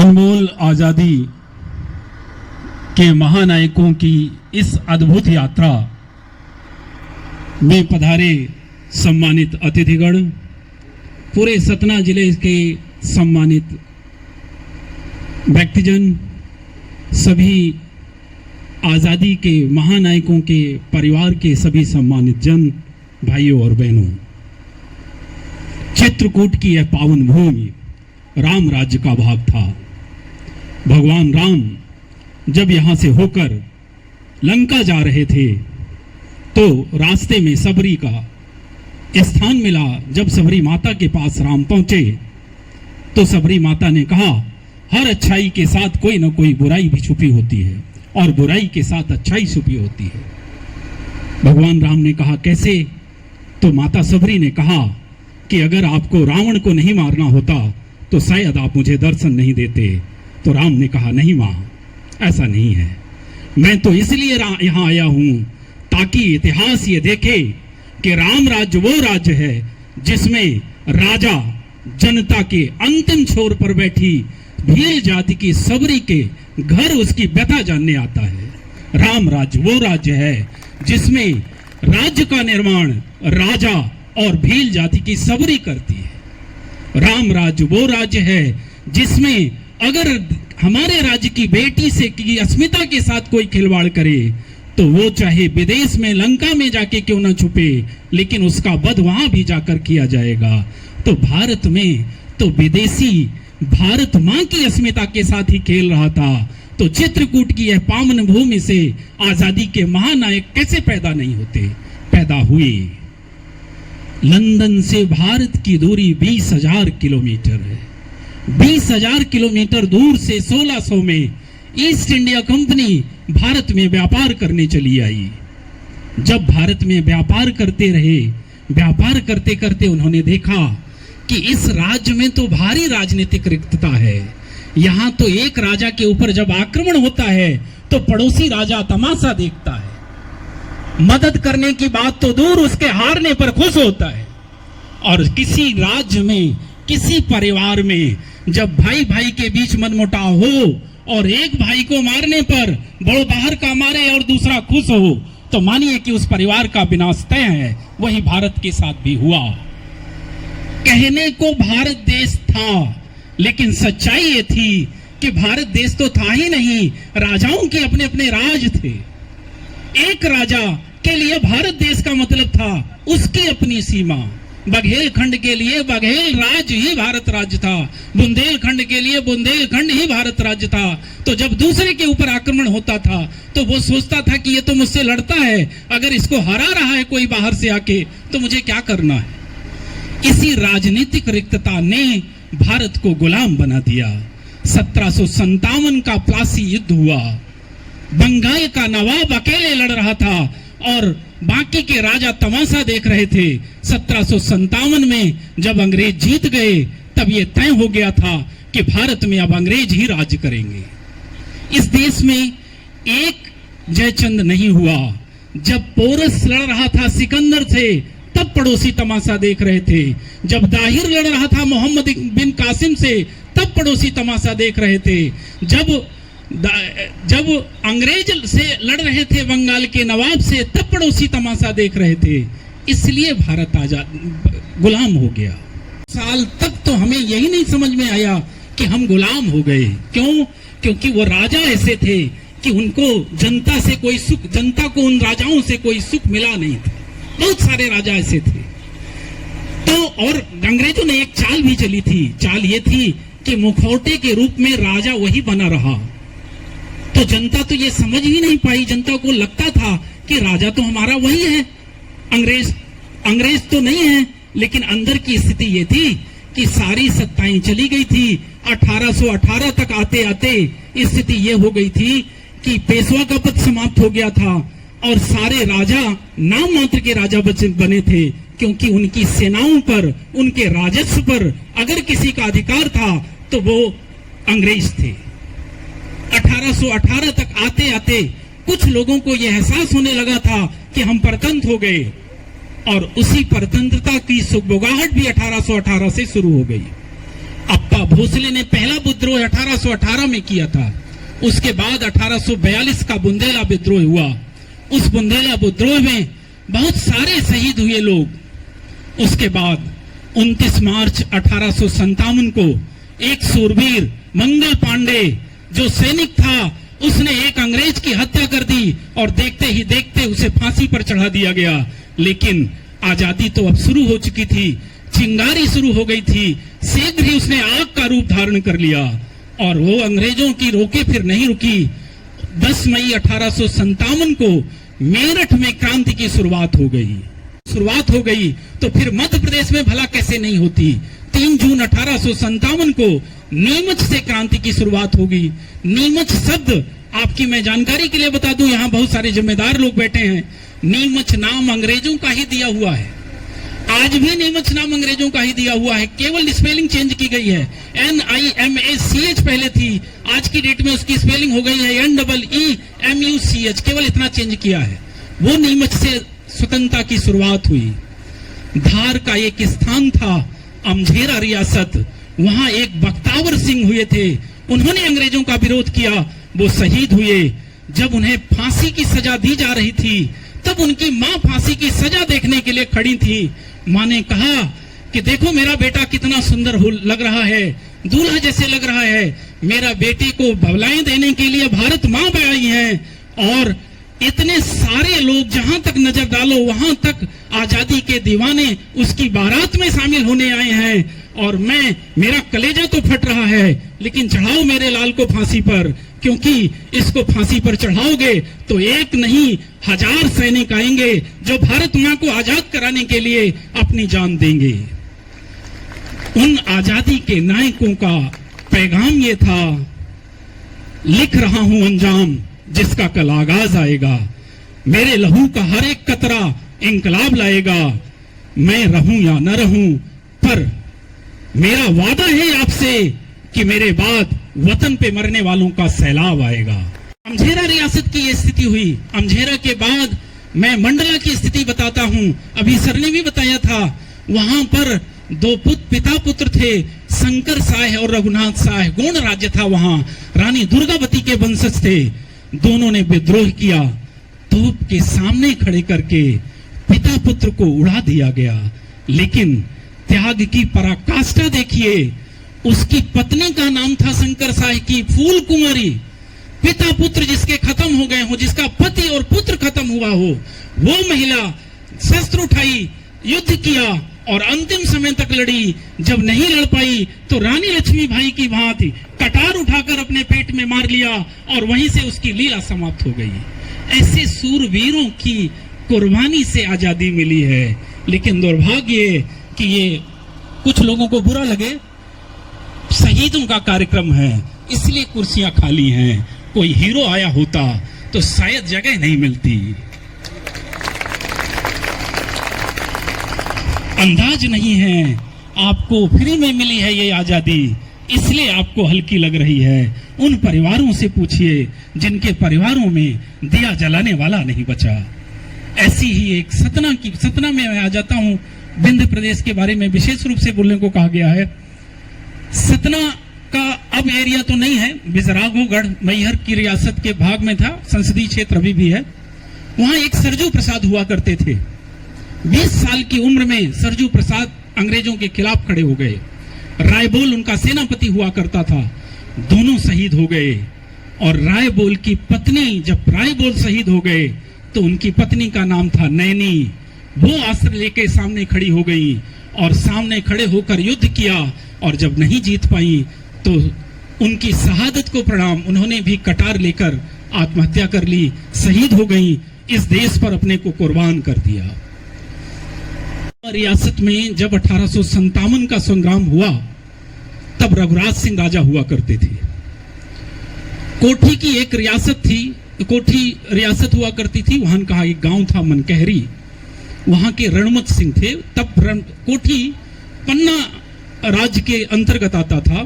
अनमोल आजादी के महानायकों की इस अद्भुत यात्रा में पधारे सम्मानित अतिथिगण, पूरे सतना जिले के सम्मानित व्यक्तिजन, सभी आज़ादी के महानायकों के परिवार के सभी सम्मानित जन, भाइयों और बहनों, चित्रकूट की यह पावन भूमि राम राज्य का भाग था। भगवान राम जब यहां से होकर लंका जा रहे थे तो रास्ते में सबरी का स्थान मिला। जब सबरी माता के पास राम पहुंचे तो सबरी माता ने कहा, हर अच्छाई के साथ कोई ना कोई बुराई भी छुपी होती है और बुराई के साथ अच्छाई छुपी होती है। भगवान राम ने कहा, कैसे? तो माता सबरी ने कहा कि अगर आपको रावण को नहीं मारना होता तो शायद आप मुझे दर्शन नहीं देते। तो राम ने कहा, नहीं मां, ऐसा नहीं है। मैं तो इसलिए यहां आया हूं ताकि इतिहास ये देखे कि राम राज्य वो राज्य है जिसमें राजा जनता के अंतिम छोर पर बैठी भील जाति की सबरी के घर उसकी व्यथा जानने आता है। राम राज्य वो राज्य है जिसमें राज्य का निर्माण राजा और भील जाति की सबरी करती है। राम राज्य वो राज्य है जिसमें अगर हमारे राज्य की बेटी से की अस्मिता के साथ कोई खिलवाड़ करे तो वो चाहे विदेश में लंका में जाके क्यों ना छुपे, लेकिन उसका वध वहां भी जाकर किया जाएगा। तो भारत में तो विदेशी भारत मां की अस्मिता के साथ ही खेल रहा था। तो चित्रकूट की यह पावन भूमि से आजादी के महानायक कैसे पैदा नहीं होते? पैदा हुए। लंदन से भारत की दूरी 20,000 किलोमीटर है। 20,000 किलोमीटर दूर से 1600 में ईस्ट इंडिया कंपनी भारत में व्यापार करने चली आई। जब भारत में व्यापार करते रहे, व्यापार करते करते उन्होंने देखा कि इस राज्य में तो भारी राजनीतिक रिक्तता है। यहाँ तो एक राजा के ऊपर जब आक्रमण होता है तो पड़ोसी राजा तमाशा देखता है, मदद करने की बात तो दूर, उसके हारने पर खुश होता है। और किसी राज्य में, किसी परिवार में जब भाई भाई के बीच मनमुटाव हो और एक भाई को मारने पर बड़ो बाहर का मारे और दूसरा खुश हो, तो मानिए कि उस परिवार का विनाश तय है। वही भारत के साथ भी हुआ। कहने को भारत देश था, लेकिन सच्चाई ये थी कि भारत देश तो था ही नहीं, राजाओं के अपने अपने राज थे। एक राजा के लिए भारत देश का मतलब था उसकी अपनी सीमा। बघेलखंड के लिए बघेल राज्य ही भारत राज्य था, बुंदेलखंड के लिए बुंदेलखंड ही भारत राज्य था। तो जब दूसरे के ऊपर आक्रमण होता था तो वो सोचता था कि ये तो मुझसे लड़ता है, अगर इसको हरा रहा है कोई बाहर से आके तो मुझे क्या करना है। इसी राजनीतिक रिक्तता ने भारत को गुलाम बना दिया। 1757 का प्लासी युद्ध हुआ। बंगाल का नवाब अकेले लड़ रहा था और बाकी के राजा तमाशा देख रहे थे। 1757 में जब अंग्रेज जीत गए तब यह तय हो गया था कि भारत में अब अंग्रेज ही राज करेंगे। इस देश में एक जयचंद नहीं हुआ। जब पोरस लड़ रहा था सिकंदर से तब पड़ोसी तमाशा देख रहे थे। जब दाहिर लड़ रहा था मोहम्मद बिन कासिम से तब पड़ोसी तमाशा देख रहे थे। जब अंग्रेज से लड़ रहे थे बंगाल के नवाब से तब पड़ोसी तमाशा देख रहे थे। इसलिए भारत आजाद गुलाम हो गया। साल तक तो हमें यही नहीं समझ में आया कि हम गुलाम हो गए। क्यों? क्योंकि वो राजा ऐसे थे कि उनको जनता से कोई सुख, जनता को उन राजाओं से कोई सुख मिला नहीं था। बहुत सारे राजा ऐसे थे। तो और अंग्रेजों ने एक चाल भी चली थी। चाल ये थी कि मुखौटे के रूप में राजा वही बना रहा। तो जनता तो ये समझ ही नहीं पाई। जनता को लगता था कि राजा तो हमारा वही है, अंग्रेज तो नहीं है। लेकिन अंदर की स्थिति ये थी कि सारी सत्ताएं चली गई थी। 1818 तक आते आते स्थिति ये हो गई थी कि पेशवा का पद समाप्त हो गया था और सारे राजा नाम मात्र के राजा बने थे, क्योंकि उनकी सेनाओं पर, उनके राजस्व पर अगर किसी का अधिकार था तो वो अंग्रेज थे। 1818 तक आते आते कुछ लोगों को यह एहसास होने लगा था कि हम परतंत्र हो गए और उसी परतंत्रता की सुगबुगाहट भी 1818 से शुरू हो गई। अब था। भोसले ने पहला विद्रोह 1818 में किया था। उसके बाद 1842 का बुंदेला विद्रोह हुआ। उस बुंदेला विद्रोह में बहुत सारे शहीद हुए लोग। उसके बाद 29 मार्च 1857 को एक सूरवीर मंगल पांडे जो सैनिक था, उसने एक अंग्रेज की हत्या कर दी और देखते ही देखते उसे फांसी पर चढ़ा दिया गया। लेकिन आजादी तो अब शुरू हो चुकी थी, चिंगारी शुरू हो गई थी। शीघ्र ही उसने आग का रूप धारण कर लिया और वो अंग्रेजों की रोके फिर नहीं रुकी। 10 मई 1857 को मेरठ में क्रांति की शुरुआत हो गई। तो फिर मध्य प्रदेश में भला कैसे नहीं होती। 3 जून 1857 को नीमच से क्रांति की शुरुआत होगी। नीमच शब्द आपकी मैं जानकारी के लिए बता दूं, यहाँ बहुत सारे जिम्मेदार लोग बैठे हैं। नीमच नाम अंग्रेजों का ही दिया हुआ है। आज भी नीमच नाम अंग्रेजों का ही दिया हुआ है, केवल स्पेलिंग चेंज की गई है। NIMACH पहले थी, आज की डेट में उसकी स्पेलिंग हो गई है NEEMUCH, केवल इतना चेंज किया है। वो नीमच से स्वतंत्रता की शुरुआत हुई। धार का एक स्थान था अमझेरा रियासत, वहां एक बख्तावर सिंह हुए थे, उन्होंने अंग्रेजों का विरोध किया, वो शहीद हुए। जब उन्हें फांसी की सजा दी जा रही थी तब उनकी मां फांसी की सजा देखने के लिए खड़ी थी। मां ने कहा कि देखो मेरा बेटा कितना सुंदर लग रहा है, दूल्हा जैसे लग रहा है। मेरा बेटे को बबलाएं देने के लिए भारत मां आई है और इतने सारे लोग जहां तक नजर डालो वहां तक आजादी के दीवाने उसकी बारात में शामिल होने आए हैं। और मेरा कलेजा तो फट रहा है, लेकिन चढ़ाओ मेरे लाल को फांसी पर, क्योंकि इसको फांसी पर चढ़ाओगे तो एक नहीं 1000 सैनिक आएंगे जो भारत मां को आजाद कराने के लिए अपनी जान देंगे। उन आजादी के नायकों का पैगाम ये था, लिख रहा हूं अंजाम जिसका कल आगाज आएगा, मेरे लहू का हर एक कतरा इंकलाब लाएगा। मैं रहूं या न रहूं, पर मेरा वादा है आपसे कि मेरे बाद वतन पे मरने वालों का सैलाब आएगा। अमझेरा रियासत की ये स्थिति हुई। अमझेरा के बाद मैं मंडला की स्थिति बताता हूं। अभी सर ने भी बताया था, वहां पर 2 पिता पुत्र थे, शंकर साह और रघुनाथ साह। गौड़ राज्य था वहां, रानी दुर्गावती के वंशज थे। दोनों ने विद्रोह किया, तोप के सामने खड़े करके पिता पुत्र को उड़ा दिया गया। लेकिन त्याग की पराकाष्ठा देखिए, उसकी पत्नी का नाम था शंकर साह की फूल कुंवरी। पिता पुत्र जिसके खत्म हो गए हो, जिसका पति और पुत्र खत्म हुआ हो, वो महिला शस्त्र उठाई, युद्ध किया और अंतिम समय तक लड़ी। जब नहीं लड़ पाई तो रानी लक्ष्मीबाई की भांति कटार उठाकर अपने पेट में मार लिया और वहीं से उसकी लीला समाप्त हो गई। ऐसे सूरवीरों की कुर्बानी से आजादी मिली है। लेकिन दुर्भाग्य कि ये कुछ लोगों को बुरा लगे, शहीदों का कार्यक्रम है इसलिए कुर्सियां खाली हैं। कोई हीरो आया होता तो शायद जगह नहीं मिलती। अंदाज नहीं है, आपको फ्री में मिली है ये आजादी, इसलिए आपको हल्की लग रही है। उन परिवारों से पूछिए जिनके परिवारों में दिया जलाने वाला नहीं बचा। ऐसी ही एक सतना में मैं आ जाता हूं। विंध्य प्रदेश के बारे में विशेष रूप से बोलने को कहा गया है। सतना का अब एरिया तो नहीं है, बिजराघोगढ़ मैहर की रियासत के भाग में था, संसदीय क्षेत्र अभी भी है। वहां एक सरजू प्रसाद हुआ करते थे। 20 साल की उम्र में सरजू प्रसाद अंग्रेजों के खिलाफ खड़े हो गए। रायबोल उनका सेनापति हुआ करता था। दोनों शहीद हो गए और रायबोल की पत्नी, जब रायबोल शहीद हो गए तो उनकी पत्नी का नाम था नैनी। वो अस्त्र लेके सामने खड़ी हो गई और सामने खड़े होकर युद्ध किया और जब नहीं जीत पाई तो उनकी शहादत को प्रणाम, उन्होंने भी कटार लेकर आत्महत्या कर ली, शहीद हो गई, इस देश पर अपने को कुर्बान कर दिया। रियासत में जब 1857 का संग्राम हुआ तब रघुराज सिंह राजा हुआ करते थे। कोठी की एक रियासत थी, कोठी रियासत हुआ करती थी। वहां का एक गांव था मनकहरी, वहां के रणमत सिंह थे। तब कोठी पन्ना राज्य के अंतर्गत आता था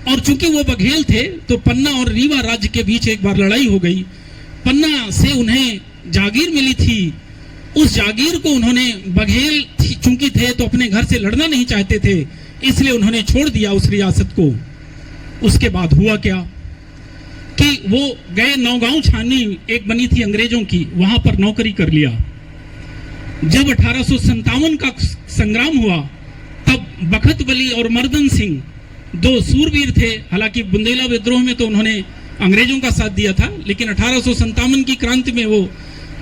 और चूंकि वो बघेल थे तो पन्ना और रीवा राज्य के बीच एक बार लड़ाई हो गई। पन्ना से उन्हें जागीर मिली थी, उस जागीर को उन्होंने, बघेल चूंकि थे तो अपने घर से लड़ना नहीं चाहते थे, इसलिए उन्होंने छोड़ दिया उस रियासत को। उसके बाद हुआ क्या कि वो गए नौगांव छावनी एक बनी थी अंग्रेजों की, वहां पर नौकरी कर लिया। जब 1857 का संग्राम हुआ तब बखत बली और मर्दन सिंह दो सूरवीर थे। हालांकि बुंदेला विद्रोह में तो उन्होंने अंग्रेजों का साथ दिया था, लेकिन 1857 की क्रांति में वो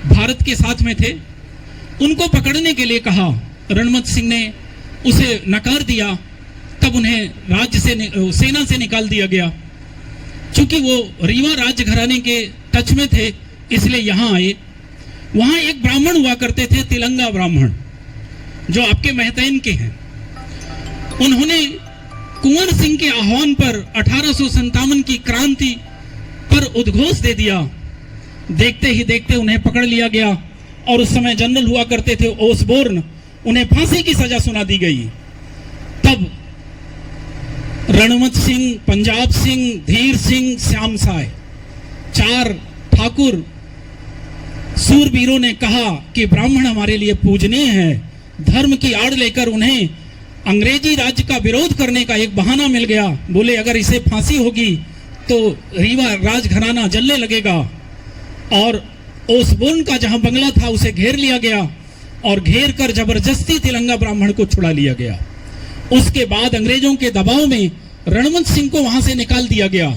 भारत के साथ में थे। उनको पकड़ने के लिए कहा, रणमत सिंह ने उसे नकार दिया, तब उन्हें राज्य से सेना से निकाल दिया गया। चूंकि वो रीवा राज्य घराने के टच में थे इसलिए यहां आए। वहां एक ब्राह्मण हुआ करते थे, तिलंगा ब्राह्मण, जो आपके महतैन के हैं। उन्होंने कुंवर सिंह के आह्वान पर 1857 की क्रांति पर उद्घोष दे दिया। देखते ही देखते उन्हें पकड़ लिया गया और उस समय जनरल हुआ करते थे ओसबोर्न, उन्हें फांसी की सजा सुना दी गई। तब रणमत सिंह, पंजाब सिंह, धीर सिंह, श्याम साय, 4 ठाकुर सूरवीरों ने कहा कि ब्राह्मण हमारे लिए पूजनीय है। धर्म की आड़ लेकर उन्हें अंग्रेजी राज्य का विरोध करने का एक बहाना मिल गया। बोले अगर इसे फांसी होगी तो रीवा राजघराना जलने लगेगा। और ओसबोर्न का जहां बंगला था उसे घेर लिया गया और घेर कर जबरदस्ती तिलंगा ब्राह्मण को छुड़ा लिया गया। उसके बाद अंग्रेजों के दबाव में रणवंत सिंह को वहां से निकाल दिया गया।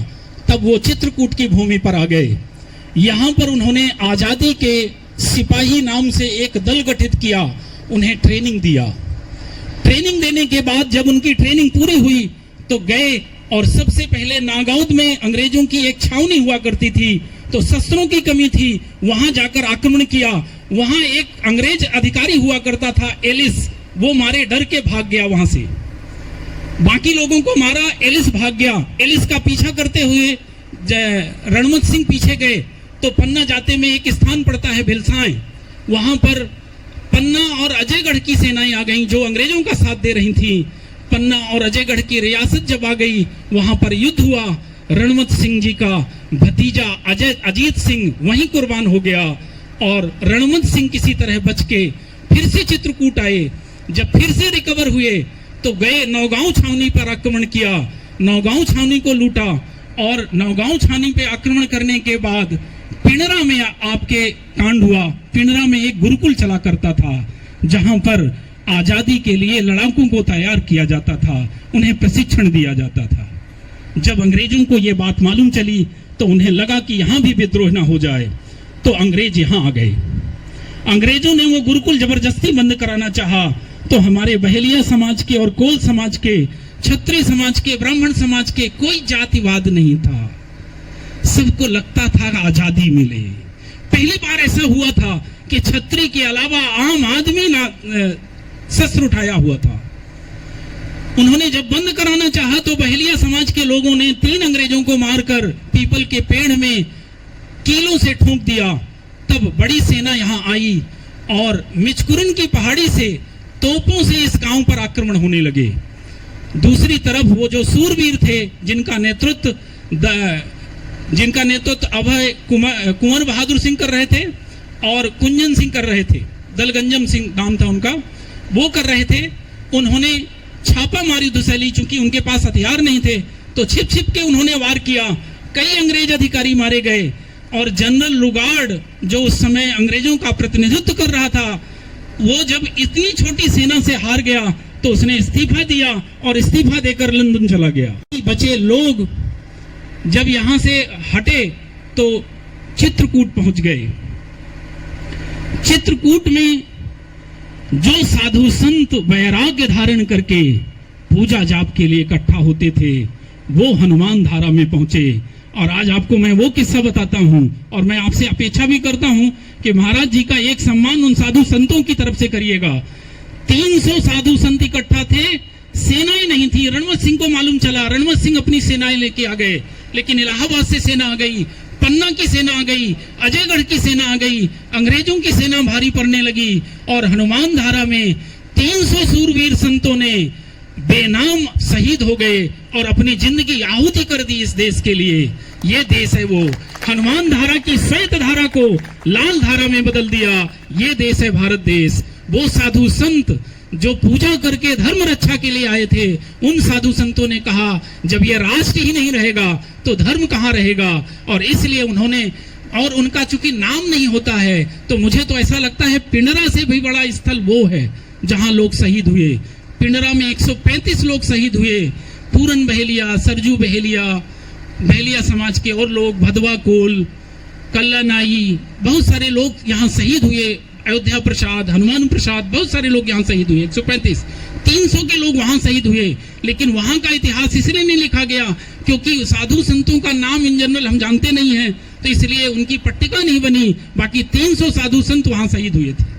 तब वो चित्रकूट की भूमि पर आ गए। यहां पर उन्होंने आजादी के सिपाही नाम से एक दल गठित किया, उन्हें ट्रेनिंग दिया। ट्रेनिंग देने के बाद जब उनकी ट्रेनिंग पूरी हुई तो गए और सबसे पहले नागौद में अंग्रेजों की एक छावनी हुआ करती थी, तो शस्त्रों की कमी थी, वहां जाकर आक्रमण किया। वहां एक अंग्रेज अधिकारी हुआ करता था एलिस, वो मारे डर के भाग गया वहां से। बाकी लोगों को मारा, एलिस भाग गया। एलिस का पीछा करते हुए रणमत सिंह पीछे गए तो पन्ना जाते में एक स्थान पड़ता है भिलसाएं, वहां पर पन्ना और अजयगढ़ की सेनाएं आ गईं जो अंग्रेजों का साथ दे रही थी। पन्ना और अजयगढ़ की रियासत जब आ गई, वहां पर युद्ध हुआ। रणमत सिंह जी का भतीजा अजीत सिंह वहीं कुर्बान हो गया और रणमत सिंह किसी तरह बच के फिर से चित्रकूट आए। जब फिर से रिकवर हुए तो गए नौगांव छावनी पर आक्रमण किया, नौगांव छावनी को लूटा और नौगांव छावनी पे आक्रमण करने के बाद पिंडरा में आपके कांड हुआ। पिंडरा में एक गुरुकुल चला करता था जहां पर आजादी के लिए लड़ाकों को तैयार किया जाता था, उन्हें प्रशिक्षण दिया जाता था। जब अंग्रेजों को यह बात मालूम चली तो उन्हें लगा कि यहां भी विद्रोह ना हो जाए, तो अंग्रेज यहां आ गए। अंग्रेजों ने वो गुरुकुल जबरदस्ती बंद कराना चाहा तो हमारे बहेलिया समाज के और कोल समाज के, क्षत्रिय समाज के, ब्राह्मण समाज के कोई जातिवाद नहीं था। सबको लगता था आजादी मिले। पहली बार ऐसा हुआ था कि क्षत्रिय के अलावा आम आदमी ना शस्त्र उठाया हुआ था। उन्होंने जब बंद कराना चाहा तो बहेलिया समाज के लोगों ने 3 अंग्रेजों को मारकर पीपल के पेड़ में कीलों से ठोंक दिया। तब बड़ी सेना यहां आई और मिचकुरन की पहाड़ी से तोपों से इस गांव पर आक्रमण होने लगे। दूसरी तरफ वो जो सूरवीर थे जिनका नेतृत्व अभय कुंवर बहादुर सिंह कर रहे थे और कुंजन सिंह कर रहे थे, दलगंजम सिंह नाम था उनका, वो कर रहे थे। उन्होंने छापा मारी दुसैली, चूंकि उनके पास हथियार नहीं थे तो छिप छिप के उन्होंने वार किया। कई अंग्रेज अधिकारी मारे गए और जनरल लुगार्ड जो उस समय अंग्रेजों का प्रतिनिधित्व कर रहा था, वो जब इतनी छोटी सेना से हार गया तो उसने इस्तीफा दिया और इस्तीफा देकर लंदन चला गया। बचे लोग जब यहां से हटे तो चित्रकूट पहुंच गए। चित्रकूट में जो साधु संत वैराग्य धारण करके पूजा जाप के लिए इकट्ठा होते थे वो हनुमान धारा में पहुंचे। और आज आपको मैं वो किस्सा बताता हूं और मैं आपसे अपेक्षा भी करता हूं कि महाराज जी का एक सम्मान उन साधु संतों की तरफ से करिएगा। 300 साधु संत इकट्ठा थे, सेनाएं नहीं थी। रणवंत सिंह को मालूम चला, रणवंत सिंह अपनी सेनाएं लेके आ गए, लेकिन इलाहाबाद से सेना आ गई, पन्ना की सेना आ गई, अजयगढ़ की सेना आ गई, अंग्रेजों की सेना भारी पड़ने लगी और हनुमान धारा में 300 सूरवीर संतों ने बेनाम शहीद हो गए और अपनी जिंदगी आहुति कर दी इस देश के लिए। ये देश है वो, हनुमान धारा की श्वेत धारा को लाल धारा में बदल दिया। ये देश है भारत देश। वो साधु संत जो पूजा करके धर्म रक्षा के लिए आए थे, उन साधु संतों ने कहा जब ये राष्ट्र ही नहीं रहेगा तो धर्म कहाँ रहेगा। और इसलिए उन्होंने, और उनका चूंकि नाम नहीं होता है, तो मुझे तो ऐसा लगता है पिंडरा से भी बड़ा स्थल वो है जहां लोग शहीद हुए। पिंडरा में 135 लोग शहीद हुए। पूरन बहेलिया, सरजू बहेलिया, बहेलिया समाज के और लोग, भदवा कोल, कल्ला नाई, बहुत सारे लोग यहाँ शहीद हुए। अयोध्या प्रसाद, हनुमान प्रसाद, बहुत सारे लोग यहाँ शहीद हुए। 135, 300 के लोग वहां शहीद हुए। लेकिन वहां का इतिहास इसलिए नहीं लिखा गया क्योंकि साधु संतों का नाम इन जनरल हम जानते नहीं है, तो इसलिए उनकी पट्टिका नहीं बनी। बाकी 300 साधु संत वहां शहीद हुए थे।